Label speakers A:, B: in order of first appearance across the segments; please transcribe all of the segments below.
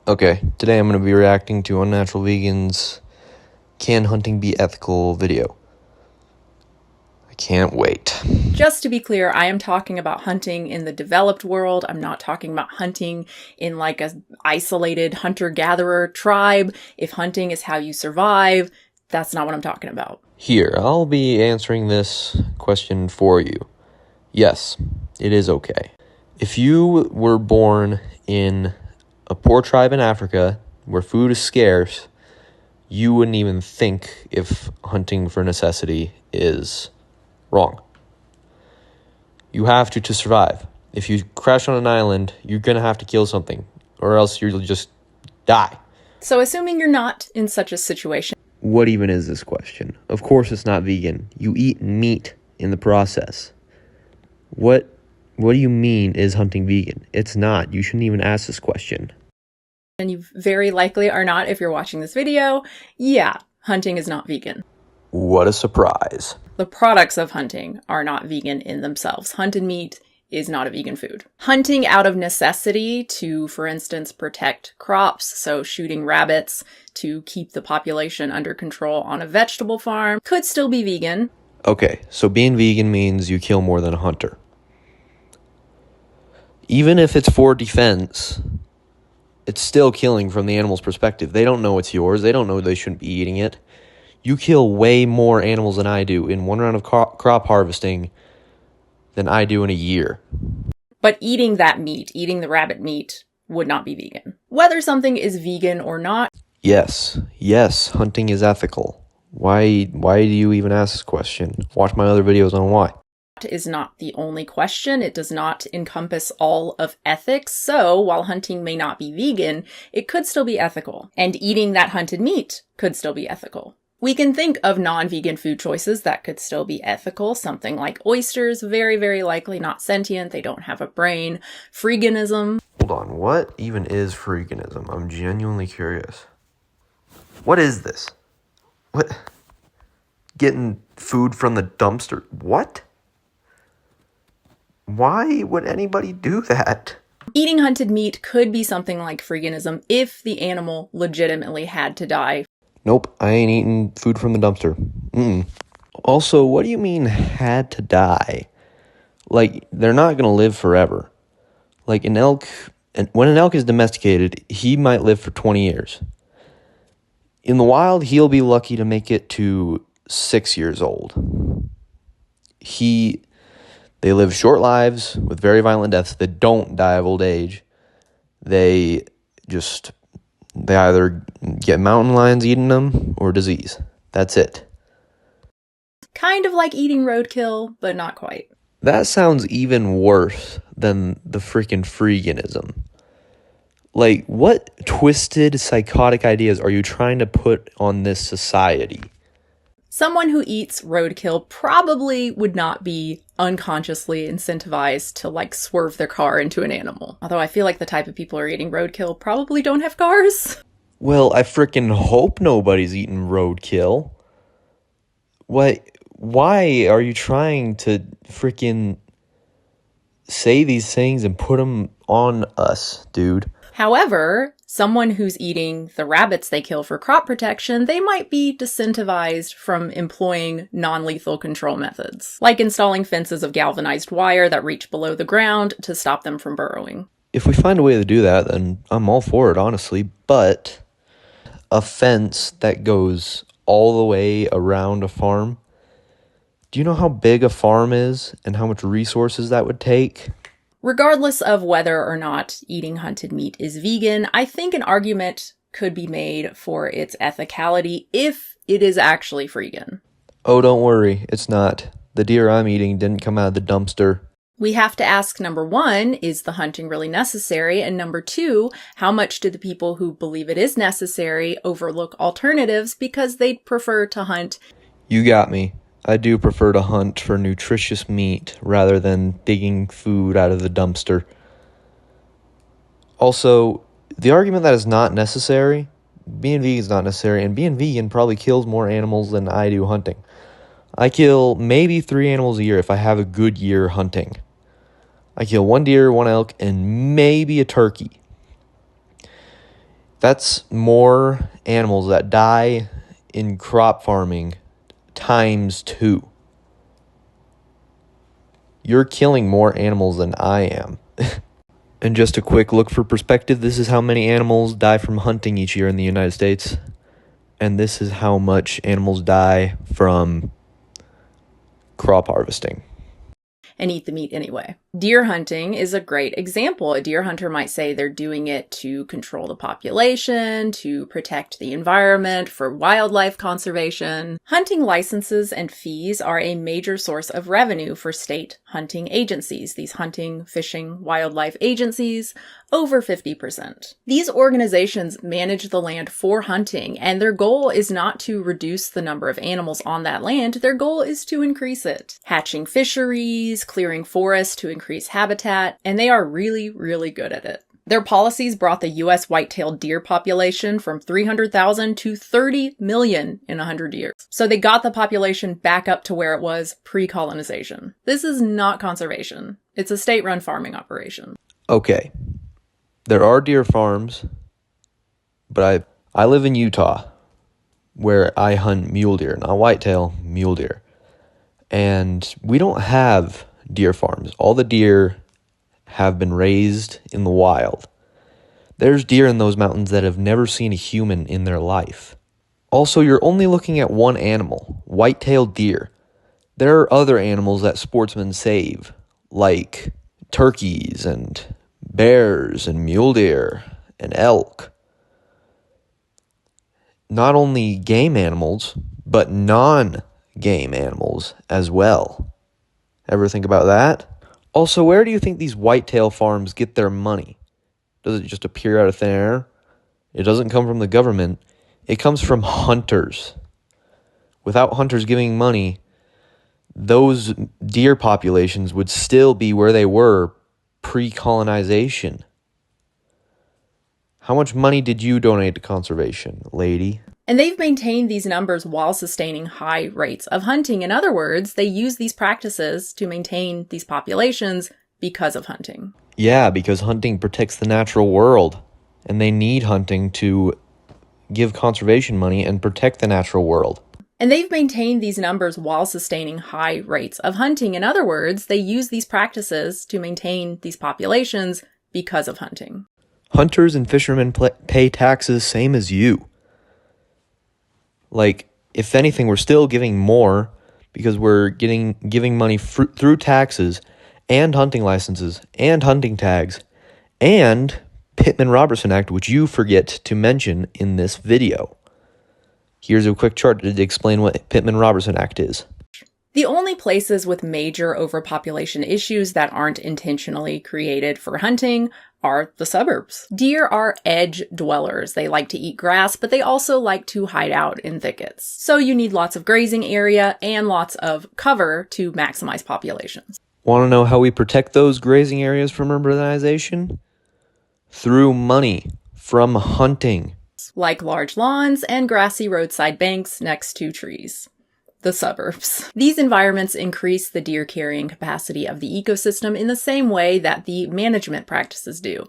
A: Okay, today I'm going to be reacting to Unnatural Vegan's Can Hunting Be Ethical video. I can't wait.
B: Just to be clear, I am talking about hunting in the developed world. I'm not talking about hunting in like a isolated hunter-gatherer tribe. If hunting is how you survive, that's not what I'm talking about.
A: Here, I'll be answering this question for you. Yes, it is okay. If you were born in a poor tribe in Africa where food is scarce, you wouldn't even think if hunting for necessity is wrong. You have to survive. If you crash on an island, you're going to have to kill something, or else you'll just die.
B: So assuming you're not in such a situation.
A: What even is this question? Of course it's not vegan. You eat meat in the process. What do you mean is hunting vegan? It's not. You shouldn't even ask this question.
B: And you very likely are not if you're watching this video. Yeah, hunting is not vegan.
A: What a surprise.
B: The products of hunting are not vegan in themselves. Hunted meat is not a vegan food. Hunting out of necessity to, for instance, protect crops, so shooting rabbits to keep the population under control on a vegetable farm, could still be vegan.
A: Okay, so being vegan means you kill more than a hunter. Even if it's for defense, it's still killing from the animal's perspective. They don't know it's yours. They don't know they shouldn't be eating it. You kill way more animals than I do in one round of crop harvesting than I do in a year.
B: But eating that meat, eating the rabbit meat, would not be vegan. Whether something is vegan or not.
A: Yes, hunting is ethical. Why do you even ask this question? Watch my other videos on why.
B: Is not the only question. It does not encompass all of ethics. So while hunting may not be vegan, it could still be ethical. And eating that hunted meat could still be ethical. We can think of non-vegan food choices that could still be ethical. Something like oysters, very, very likely not sentient. They don't have a brain. Freeganism.
A: Hold on, what even is freeganism? I'm genuinely curious. What is this? What? Getting food from the dumpster? What? Why would anybody do that?
B: Eating hunted meat could be something like freeganism if the animal legitimately had to die.
A: Nope, I ain't eating food from the dumpster. Also, what do you mean had to die? Like, they're not going to live forever. Like, an elk, when an elk is domesticated, he might live for 20 years. In the wild, he'll be lucky to make it to 6 years old. They live short lives with very violent deaths that don't die of old age. They either get mountain lions eating them or disease. That's it.
B: Kind of like eating roadkill, but not quite.
A: That sounds even worse than the freaking freeganism. Like, what twisted, psychotic ideas are you trying to put on this society?
B: Someone who eats roadkill probably would not be unconsciously incentivized to like swerve their car into an animal. Although I feel like the type of people who are eating roadkill probably don't have cars.
A: Well, I freaking hope nobody's eating roadkill. Why are you trying to freaking say these things and put them on us, dude?
B: However, someone who's eating the rabbits they kill for crop protection, they might be disincentivized from employing non-lethal control methods, like installing fences of galvanized wire that reach below the ground to stop them from burrowing.
A: If we find a way to do that, then I'm all for it, honestly. But a fence that goes all the way around a farm, do you know how big a farm is and how much resources that would take?
B: Regardless of whether or not eating hunted meat is vegan, I think an argument could be made for its ethicality if it is actually vegan.
A: Oh, don't worry, it's not. The deer I'm eating didn't come out of the dumpster.
B: We have to ask, number one, is the hunting really necessary? And number two, how much do the people who believe it is necessary overlook alternatives because they'd prefer to hunt?
A: You got me. I do prefer to hunt for nutritious meat rather than digging food out of the dumpster. Also, the argument that is not necessary, being vegan is not necessary, and being vegan probably kills more animals than I do hunting. I kill maybe 3 animals a year if I have a good year hunting. I kill 1 deer, 1 elk, and maybe a turkey. That's more animals that die in crop farming times 2. You're killing more animals than I am. And just a quick look for perspective, this is how many animals die from hunting each year in the United States. And this is how much animals die from crop harvesting.
B: And eat the meat anyway. Deer hunting is a great example. A deer hunter might say they're doing it to control the population, to protect the environment, for wildlife conservation. Hunting licenses and fees are a major source of revenue for state hunting agencies. These hunting, fishing, wildlife agencies, over 50%. These organizations manage the land for hunting, and their goal is not to reduce the number of animals on that land. Their goal is to increase it. Hatching fisheries, clearing forests to increase habitat, and they are really, really good at it. Their policies brought the U.S. white-tailed deer population from 300,000 to 30 million in 100 years. So they got the population back up to where it was pre-colonization. This is not conservation. It's a state-run farming operation.
A: Okay, there are deer farms, but I live in Utah, where I hunt mule deer, not whitetail, mule deer. And we don't have deer farms. All the deer have been raised in the wild. There's deer in those mountains that have never seen a human in their life. Also, you're only looking at one animal, white-tailed deer. There are other animals that sportsmen save, like turkeys and bears and mule deer and elk. Not only game animals, but non-game animals as well. Ever think about that? Also, where do you think these whitetail farms get their money? Does it just appear out of thin air? It doesn't come from the government. It comes from hunters. Without hunters giving money, those deer populations would still be where they were pre-colonization. How much money did you donate to conservation, lady?
B: And they've maintained these numbers while sustaining high rates of hunting. In other words, they use these practices to maintain these populations because of hunting.
A: Yeah, because hunting protects the natural world, and they need hunting to give conservation money and protect the natural world.
B: And they've maintained these numbers while sustaining high rates of hunting. In other words, they use these practices to maintain these populations because of hunting.
A: Hunters and fishermen pay taxes same as you. Like, if anything, we're still giving more because we're giving money through taxes and hunting licenses and hunting tags and Pittman-Robertson Act, which you forget to mention in this video. Here's a quick chart to explain what Pittman-Robertson Act is.
B: The only places with major overpopulation issues that aren't intentionally created for hunting are the suburbs. Deer are edge dwellers. They like to eat grass, but they also like to hide out in thickets. So you need lots of grazing area and lots of cover to maximize populations.
A: Want to know how we protect those grazing areas from urbanization? Through money from hunting.
B: Like large lawns and grassy roadside banks next to trees. The suburbs. These environments increase the deer carrying capacity of the ecosystem in the same way that the management practices do.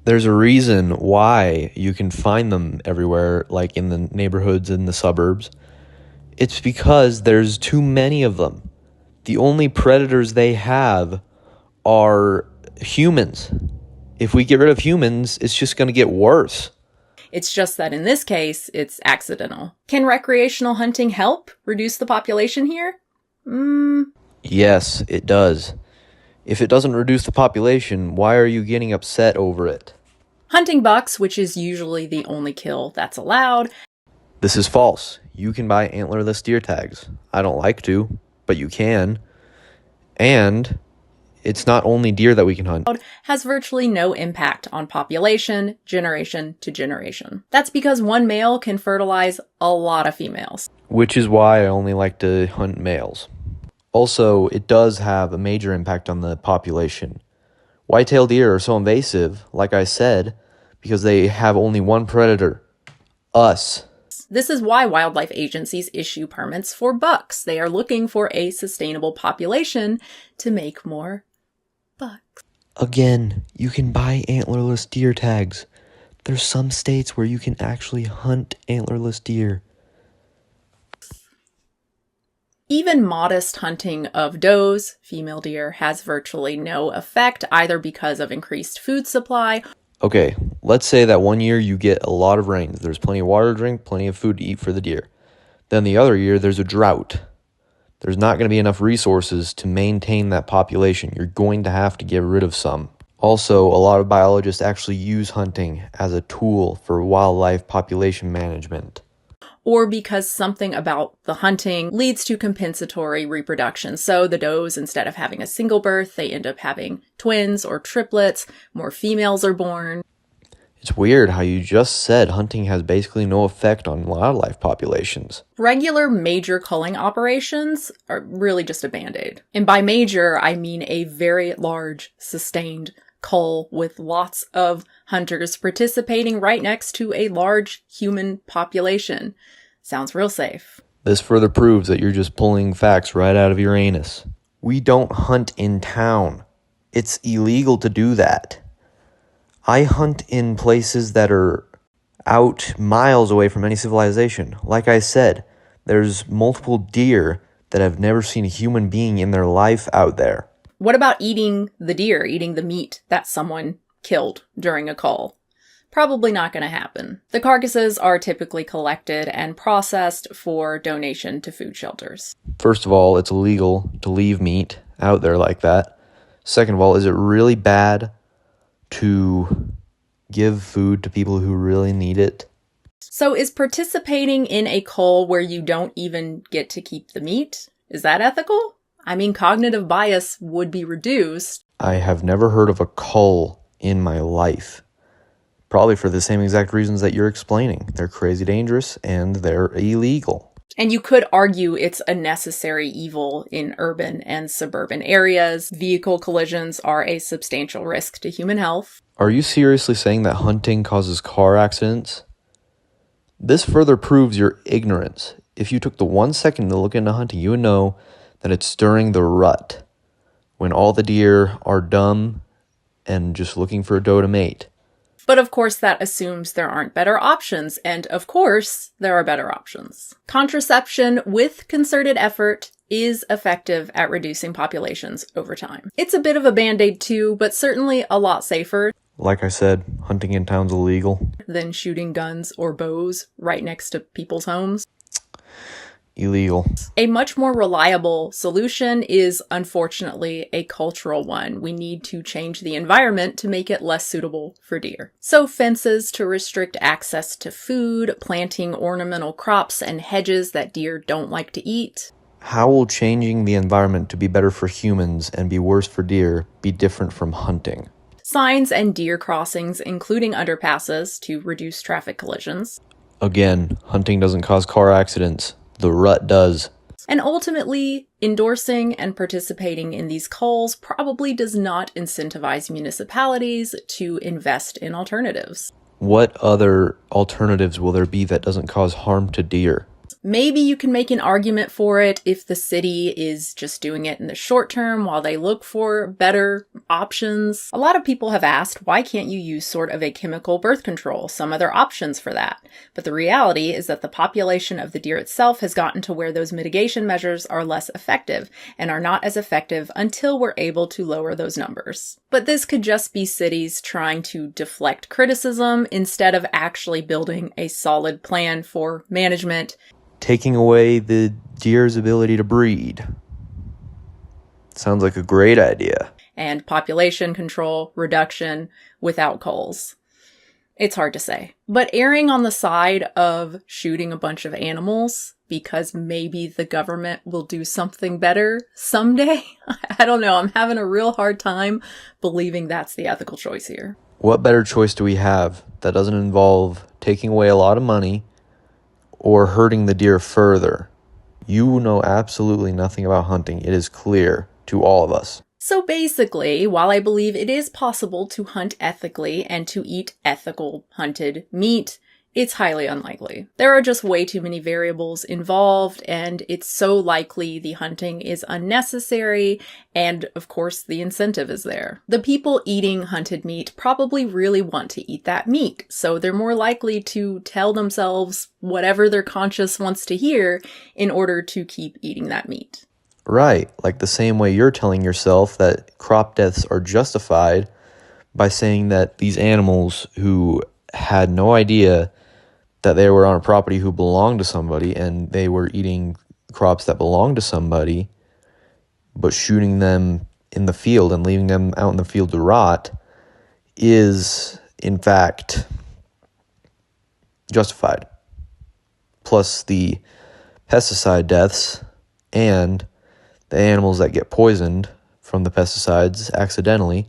A: There's a reason why you can find them everywhere, like in the neighborhoods in the suburbs. It's because there's too many of them. The only predators they have are humans. If we get rid of humans, it's just going to get worse.
B: It's just that in this case, it's accidental. Can recreational hunting help reduce the population here?
A: Yes, it does. If it doesn't reduce the population, why are you getting upset over it?
B: Hunting bucks, which is usually the only kill that's allowed.
A: This is false. You can buy antlerless deer tags. I don't like to, but you can. And it's not only deer that we can hunt.
B: Has virtually no impact on population, generation to generation. That's because one male can fertilize a lot of females.
A: Which is why I only like to hunt males. Also, it does have a major impact on the population. White-tailed deer are so invasive, like I said, because they have only one predator, us.
B: This is why wildlife agencies issue permits for bucks. They are looking for a sustainable population to make more bucks.
A: Again, you can buy antlerless deer tags. There's some states where you can actually hunt antlerless deer.
B: Even modest hunting of does, female deer, has virtually no effect, either because of increased food supply.
A: Okay, let's say that one year you get a lot of rain. There's plenty of water to drink, plenty of food to eat for the deer. Then the other year, there's a drought. There's not going to be enough resources to maintain that population. You're going to have to get rid of some. Also, a lot of biologists actually use hunting as a tool for wildlife population management.
B: Or because something about the hunting leads to compensatory reproduction. So the does, instead of having a single birth, they end up having twins or triplets. More females are born.
A: It's weird how you just said hunting has basically no effect on wildlife populations.
B: Regular major culling operations are really just a band-aid. And by major, I mean a very large, sustained cull with lots of hunters participating right next to a large human population. Sounds real safe.
A: This further proves that you're just pulling facts right out of your anus. We don't hunt in town. It's illegal to do that. I hunt in places that are out miles away from any civilization. Like I said, there's multiple deer that have never seen a human being in their life out there.
B: What about eating the deer, eating the meat that someone killed during a cull? Probably not going to happen. The carcasses are typically collected and processed for donation to food shelters.
A: First of all, it's illegal to leave meat out there like that. Second of all, is it really bad to give food to people who really need it?
B: So is participating in a cull where you don't even get to keep the meat, is that ethical? I mean, cognitive bias would be reduced.
A: I have never heard of a cull in my life. Probably for the same exact reasons that you're explaining. They're crazy dangerous and they're illegal.
B: And you could argue it's a necessary evil in urban and suburban areas. Vehicle collisions are a substantial risk to human health.
A: Are you seriously saying that hunting causes car accidents? This further proves your ignorance. If you took the 1 second to look into hunting, you would know that it's during the rut, when all the deer are dumb and just looking for a doe to mate.
B: But of course, that assumes there aren't better options, and of course, there are better options. Contraception with concerted effort is effective at reducing populations over time. It's a bit of a band-aid too, but certainly a lot safer.
A: Like I said, hunting in town's illegal.
B: Than shooting guns or bows right next to people's homes.
A: Illegal.
B: A much more reliable solution is, unfortunately, a cultural one. We need to change the environment to make it less suitable for deer. So fences to restrict access to food, planting ornamental crops and hedges that deer don't like to eat.
A: How will changing the environment to be better for humans and be worse for deer be different from hunting?
B: Signs and deer crossings, including underpasses, to reduce traffic collisions.
A: Again, hunting doesn't cause car accidents. The rut does.
B: And ultimately, endorsing and participating in these culls probably does not incentivize municipalities to invest in alternatives.
A: What other alternatives will there be that doesn't cause harm to deer?
B: Maybe you can make an argument for it if the city is just doing it in the short term while they look for better options. A lot of people have asked, why can't you use sort of a chemical birth control, some other options for that? But the reality is that the population of the deer itself has gotten to where those mitigation measures are less effective and are not as effective until we're able to lower those numbers. But this could just be cities trying to deflect criticism instead of actually building a solid plan for management.
A: Taking away the deer's ability to breed. Sounds like a great idea.
B: And population control, reduction without culls. It's hard to say. But erring on the side of shooting a bunch of animals because maybe the government will do something better someday? I don't know. I'm having a real hard time believing that's the ethical choice here.
A: What better choice do we have that doesn't involve taking away a lot of money or hurting the deer further? You know absolutely nothing about hunting. It is clear to all of us.
B: So basically, while I believe it is possible to hunt ethically and to eat ethical hunted meat, It's highly unlikely. There are just way too many variables involved, and it's so likely the hunting is unnecessary, and of course the incentive is there. The people eating hunted meat probably really want to eat that meat, so they're more likely to tell themselves whatever their conscience wants to hear in order to keep eating that meat.
A: Right, like the same way you're telling yourself that crop deaths are justified by saying that these animals who had no idea that they were on a property who belonged to somebody and they were eating crops that belonged to somebody, but shooting them in the field and leaving them out in the field to rot is, in fact, justified. Plus the pesticide deaths and the animals that get poisoned from the pesticides accidentally,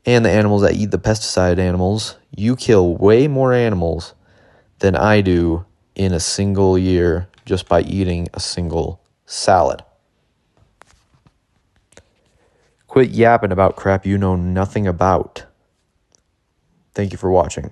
A: and the animals that eat the pesticide animals. You kill way more animals than I do in a single year just by eating a single salad. Quit yapping about crap you know nothing about. Thank you for watching.